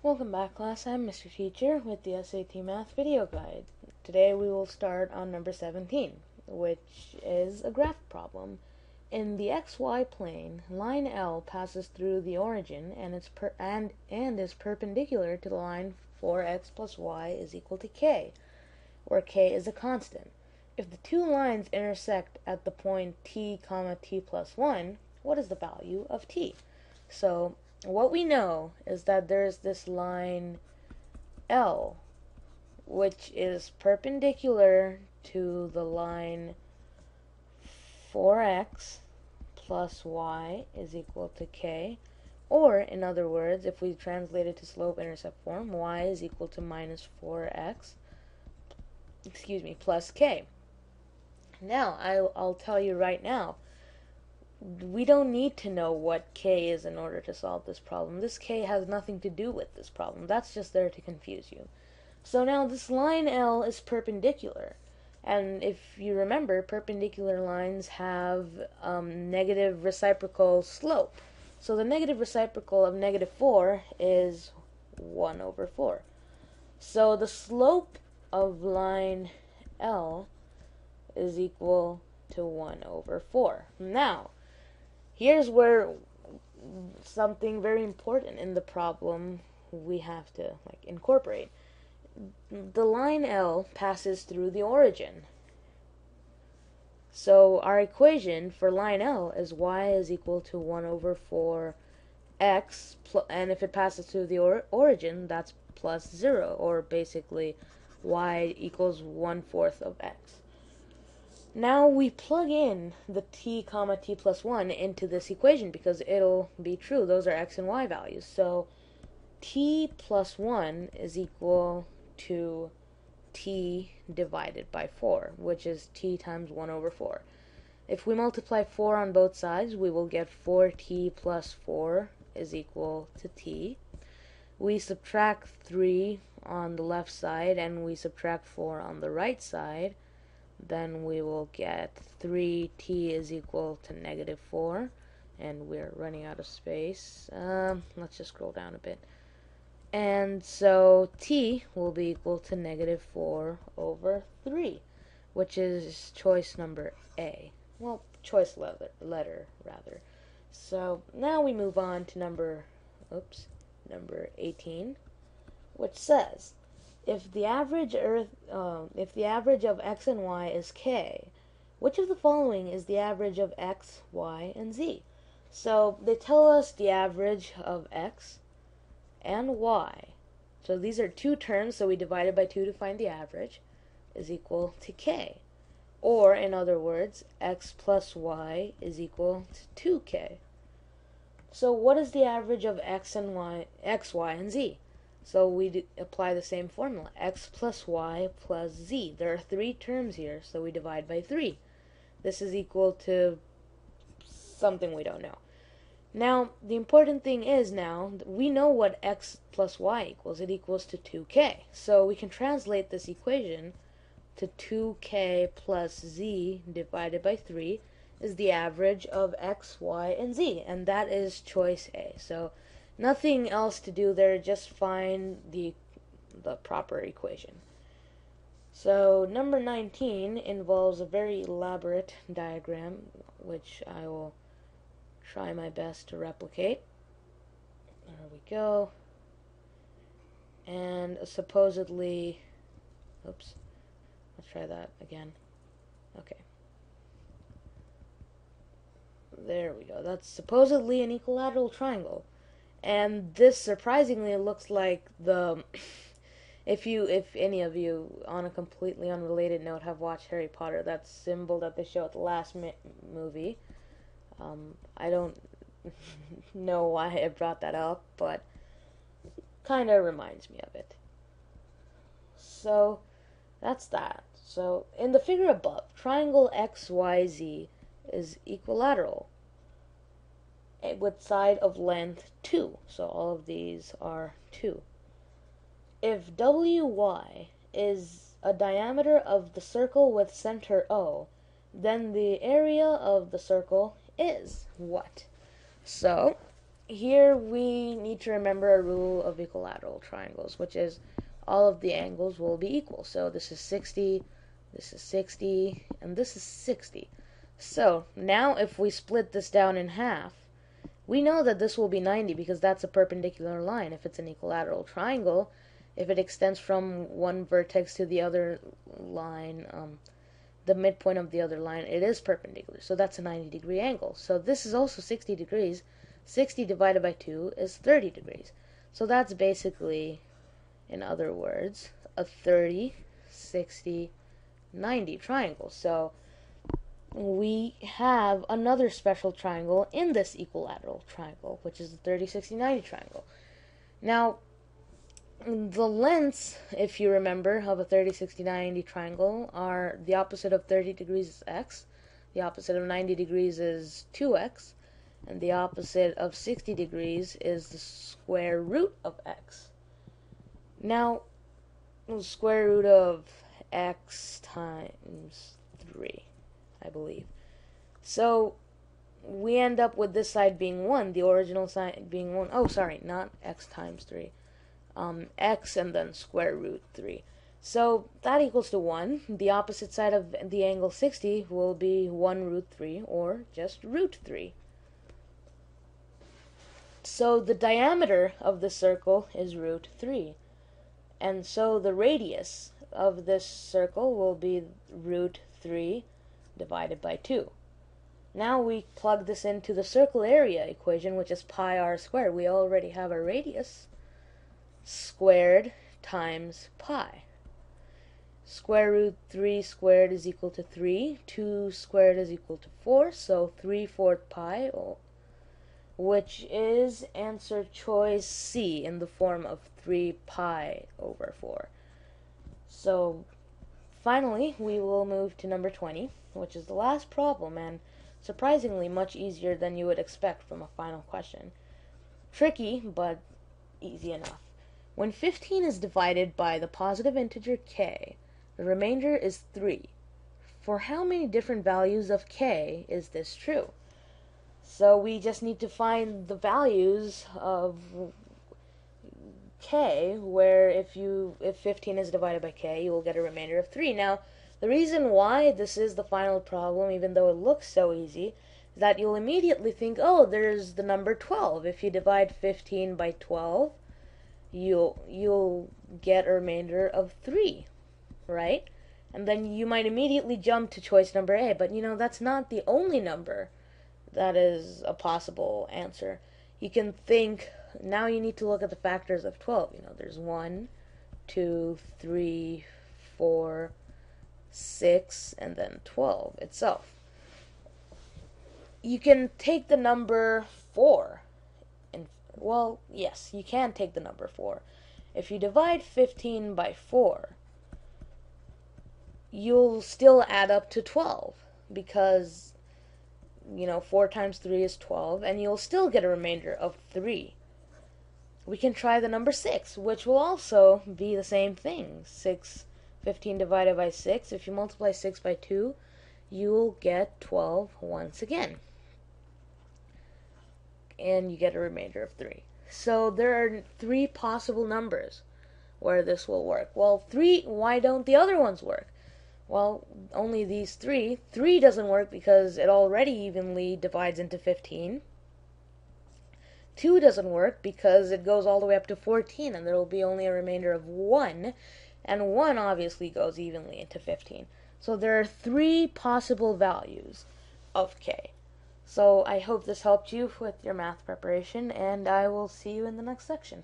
Welcome back, class. I'm Mr. Teacher with the SAT Math video guide. Today we will start on number 17, which is a graph problem. In the xy plane, line L passes through the origin and is perpendicular to the line 4x plus y is equal to k, where k is a constant. If the two lines intersect at the point t, t plus 1, what is the value of t? So what we know is that there's this line L, which is perpendicular to the line 4x plus y is equal to k, or in other words, if we translate it to slope-intercept form, y is equal to minus 4x, plus k. Now, I'll tell you right now, we don't need to know what k is in order to solve this problem. This k has nothing to do with this problem. That's just there to confuse you. So now this line L is perpendicular. And if you remember, perpendicular lines have negative reciprocal slope. So the negative reciprocal of negative 4 is 1 over 4. So the slope of line L is equal to 1 over 4. Now, here's where something very important in the problem we have to incorporate. The line L passes through the origin. So our equation for line L is y is equal to 1 over 4x, and if it passes through the origin, that's plus 0, or basically y equals 1/4 of x. Now we plug in the t, t plus 1 into this equation because it'll be true. Those are x and y values. So t plus 1 is equal to t divided by 4, which is t times 1 over 4. If we multiply 4 on both sides, we will get 4t plus 4 is equal to t. We subtract 3 on the left side and we subtract 4 on the right side. Then we will get 3t is equal to negative 4, and we're running out of space. Let's just scroll down a bit. And so t will be equal to negative 4 over 3, which is choice number A. Well, choice letter rather. So now we move on to number 18, which says, if the average of x and y is k, which of the following is the average of x, y, and z? So they tell us the average of x and y. So these are two terms, so we divide it by 2 to find the average, is equal to k. Or, in other words, x plus y is equal to 2k. So what is the average of x, y, and z? So we apply the same formula, x plus y plus z. There are 3 terms here, so we divide by 3. This is equal to something we don't know. Now, the important thing is now, we know what x plus y equals. It equals to 2k. So we can translate this equation to 2k plus z divided by 3 is the average of x, y, and z. And that is choice A. So nothing else to do there, just find the proper equation. So number 19 involves a very elaborate diagram, which I will try my best to replicate. There we go. And supposedly, let's try that again. Okay. There we go. That's supposedly an equilateral triangle. And this surprisingly looks like the if any of you on a completely unrelated note have watched Harry Potter, that symbol that they show at the last movie. I don't know why I brought that up, but kind of reminds me of it. So that's that. So in the figure above, triangle XYZ is equilateral with side of length 2. So all of these are 2. If WY is a diameter of the circle with center O, then the area of the circle is what? So here we need to remember a rule of equilateral triangles, which is all of the angles will be equal. So this is 60, this is 60, and this is 60. So now if we split this down in half, we know that this will be 90 because that's a perpendicular line. If it's an equilateral triangle, if it extends from one vertex to the other line, the midpoint of the other line, it is perpendicular. So that's a 90-degree angle. So this is also 60 degrees. 60 divided by 2 is 30 degrees. So that's basically, in other words, a 30, 60, 90 triangle. So we have another special triangle in this equilateral triangle, which is the 30, 60, 90 triangle. Now, the lengths, if you remember, of a 30, 60, 90 triangle are the opposite of 30 degrees is x, the opposite of 90 degrees is 2x, and the opposite of 60 degrees is the square root of x. Now, the square root of x times 3, I believe. So we end up with this side being 1, the original side being 1. Oh, sorry, not x times 3. X and then square root 3. So that equals to 1. The opposite side of the angle 60 will be 1 root 3, or just root 3. So the diameter of the circle is root 3. And so the radius of this circle will be root 3 divided by 2. Now we plug this into the circle area equation, which is pi r squared. We already have a radius squared times pi. Square root 3 squared is equal to 3. 2 squared is equal to 4. So 3/4 pi, which is answer choice C in the form of 3 pi over 4. So finally, we will move to number 20, which is the last problem, and surprisingly much easier than you would expect from a final question. Tricky, but easy enough. When 15 is divided by the positive integer k, the remainder is 3. For how many different values of k is this true? So we just need to find the values of k, where if 15 is divided by k, you will get a remainder of 3. Now, the reason why this is the final problem, even though it looks so easy, is that you'll immediately think, oh, there's the number 12. If you divide 15 by 12, you'll get a remainder of 3, right? And then you might immediately jump to choice number A, but that's not the only number that is a possible answer. You can think, now you need to look at the factors of 12. There's 1, 2, 3, 4, 6, and then 12 itself. You can take the number 4. Well, yes, you can take the number 4. If you divide 15 by 4, you'll still add up to 12, because 4 times 3 is 12, and you'll still get a remainder of 3. We can try the number 6, which will also be the same thing. 15 divided by 6, if you multiply 6 by 2, you'll get 12 once again. And you get a remainder of 3. So there are 3 possible numbers where this will work. Well, 3, why don't the other ones work? Well, only these 3. 3 doesn't work because it already evenly divides into 15. 2 doesn't work because it goes all the way up to 14, and there will be only a remainder of 1, and 1 obviously goes evenly into 15. So there are 3 possible values of k. So I hope this helped you with your math preparation, and I will see you in the next section.